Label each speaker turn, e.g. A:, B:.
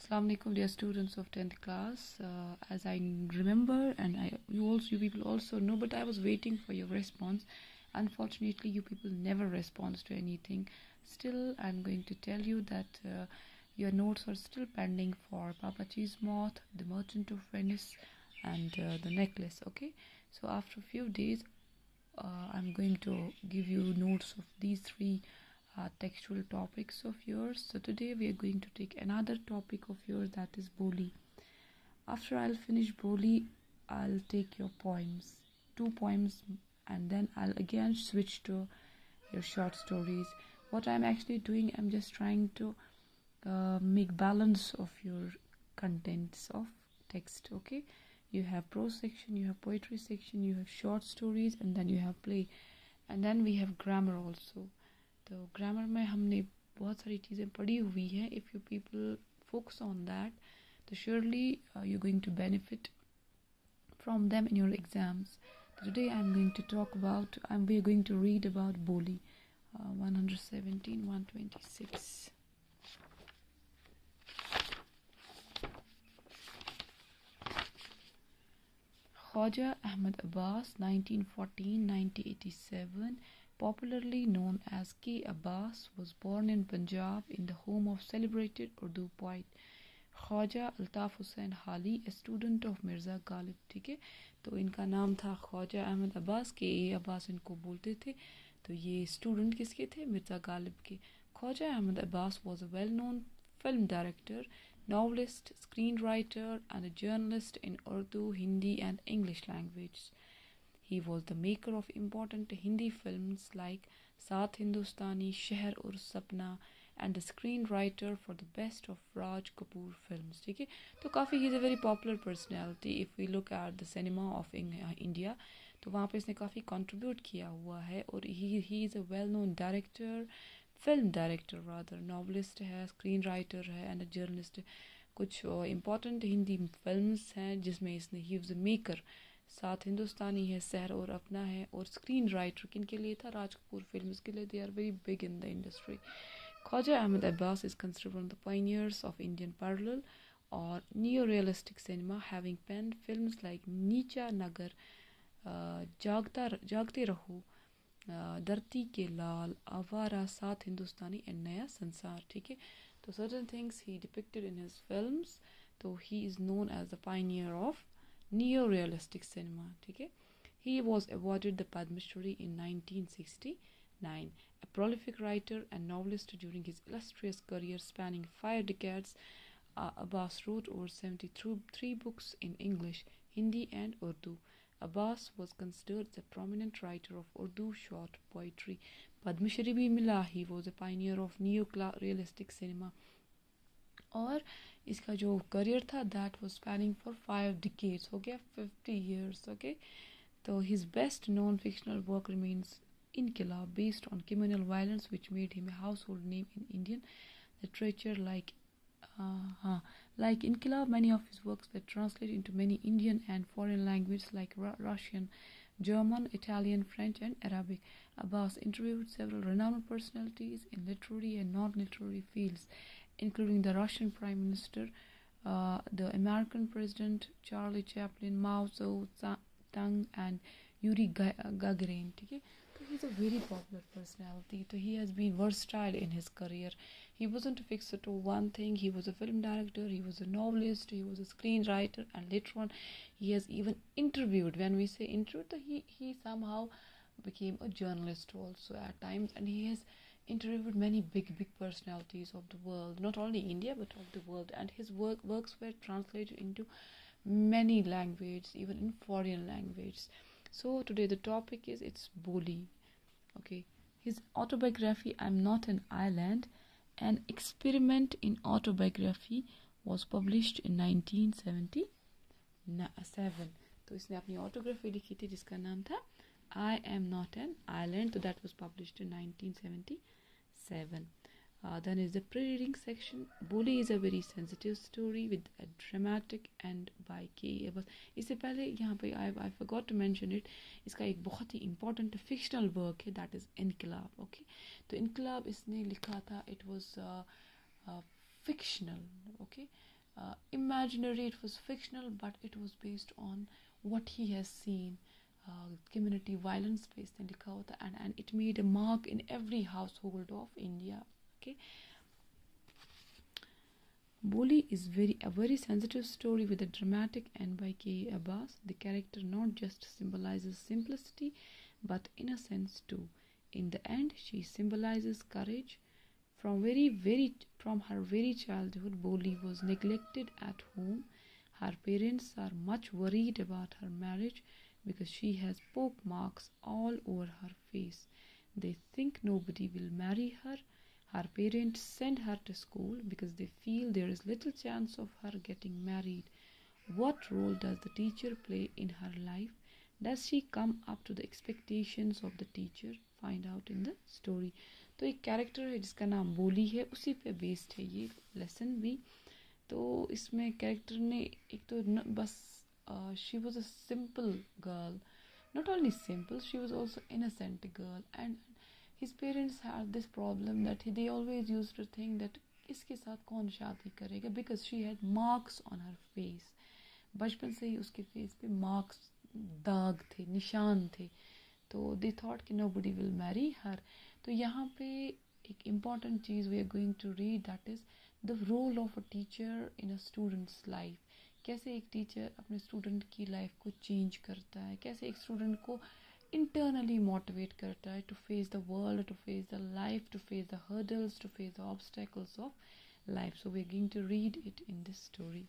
A: Assalamu alaikum, dear students of 10th class. As I remember, and you people also know, but I was waiting for your response. Unfortunately, you people never respond to anything. Still, I'm going to tell you that your notes are still pending for Papa Cheese Moth, The Merchant of Venice, and The Necklace. Okay, so after a few days, I'm going to give you notes of these three textual topics of yours. So today we are going to take another topic of yours, that is Bholi. After I'll finish Bholi, I'll take your poems, 2 poems, and then I'll again switch to your short stories. What I'm actually doing, I'm just trying to make balance of your contents of text. Okay, you have prose section, you have poetry section, you have short stories, and then you have play, and then we have grammar also. तो grammar में हमने बहुत सारी चीज़ें पढ़ी हुई हैं. If you people focus on that, तो surely you going to benefit from them in your exams. Today I'm going to talk about, we are going to read about Bholi, 117, 126. Khwaja Ahmad Abbas, 1914-1987, popularly known as K. Abbas, was born in Punjab in the home of celebrated Urdu poet Khwaja Altaf Hussain Hali, a student of Mirza Ghalib. ठीक है, तो इनका नाम था ख्वाजा अहमद अब्बास. के ए अब्बास इनको बोलते थे. तो ये स्टूडेंट किसके थे? मिर्ज़ा गालिब के. Khwaja Ahmad Abbas was a well known film director, novelist, screenwriter, and a journalist in Urdu, Hindi, and English languages. He was the maker of important Hindi films like Saath Hindustani, Sheher Ur Sapna, and the screenwriter for the best of Raj Kapoor films. ठीक है, तो काफ़ी he's a very popular personality. If we look at the cinema of India, तो वहाँ पे इसने काफ़ी contribute किया हुआ है. और he is a well known director, film director rather, novelist है, screenwriter है, and a journalist. कुछ important हिंदी films हैं जिसमें इसने he was a maker. साथ हिंदुस्तानी है, सहर और अपना है, और स्क्रीन राइटर किन के लिए था? राज कपूर फिल्म्स के लिए. They are very big in the industry. Khwaja Ahmad Abbas is considered one of the pioneers of Indian parallel or neo-realistic cinema, having penned films like Neecha Nagar, Jagte Raho, Dharti Ke Laal, Avara, Saath Hindustani, and Naya Sansar. ठीक है, तो certain things he depicted in his films, so he is known as the pioneer of neo-realistic cinema. ठीक है, he was awarded the Padma Shri in 1969. A prolific writer and novelist during his illustrious career spanning 5 decades, Abbas wrote over 73 books in English, Hindi, and Urdu. Abbas was considered a prominent writer of Urdu short poetry. Padma Shri bhi mila. He was a pioneer of neo-realistic cinema. और इसका जो career था, that was spanning for 5 decades. हो गया 50 years. Okay, so his best known fictional work remains Inqilab, based on communal violence, which made him a household name in Indian literature. Like Inqilab, many of his works were translated into many Indian and foreign languages like Russian, German, Italian, French, and Arabic. Abbas interviewed several renowned personalities in literary and non-literary fields, including the Russian Prime Minister, the American President Charlie Chaplin, Mao Zedong, and Yuri Gagarin. Okay? So he's a very popular personality. So he has been versatile in his career. He wasn't fixed to one thing. He was a film director, he was a novelist, he was a screenwriter, and later on he has even interviewed. When we say interviewed, he somehow became a journalist also at times, and he has interviewed many big personalities of the world, not only India but of the world, and his works were translated into many languages, even in foreign languages. So today the topic is it's Bholi. Okay, his autobiography, I'm Not an Island, an experiment in autobiography, was published in 1977. तो इसने अपनी autobiography लिखी थी जिसका नाम था I Am Not an Island. So that was published in 1977. Then is the pre-reading section. Bholi is a very sensitive story with a dramatic end by K. Abbas. इससे पहले यहाँ पे I forgot to mention it. इसका एक बहुत ही important fictional work है, that is Inqilab. Okay, तो Inqilab इसने लिखा था. It was fictional. Okay, imaginary, it was fictional, but it was based on what he has seen. Community violence पे इसने लिखा होता, and it made a mark in every household of India. Okay, Bholi is a very sensitive story with a dramatic end by K. Abbas. The character not just symbolizes simplicity, but innocence too. In the end, she symbolizes courage. From her very childhood, Bholi was neglected at home. Her parents are much worried about her marriage because she has poke marks all over her face. They think nobody will marry her. Her parents send her to school because they feel there is little chance of her getting married. What role does the teacher play in her life? Does she come up to the expectations of the teacher? Find out in the story. तो एक character है जिसका नाम बोली है, उसी पे based है ये लेसन भी. तो इसमें कैरेक्टर ने एक तो बस she was a simple girl, not only simple, she was also innocent girl, and his parents had this problem that they always used to think that इसके साथ कौन शादी करेगा, because she had marks on her face. बचपन से ही उसके face पे marks, दाग थे, निशान थे. तो दे थॉट कि nobody will marry her. तो यहाँ पे एक इम्पॉर्टेंट चीज़ we are going to read, that is the role of a teacher in a students life. कैसे एक टीचर अपने स्टूडेंट की लाइफ को चेंज करता है, कैसे एक स्टूडेंट को internally motivate करता है to face the world, to face the life, to face the hurdles, to face the obstacles of life. So we're going to read it in this story.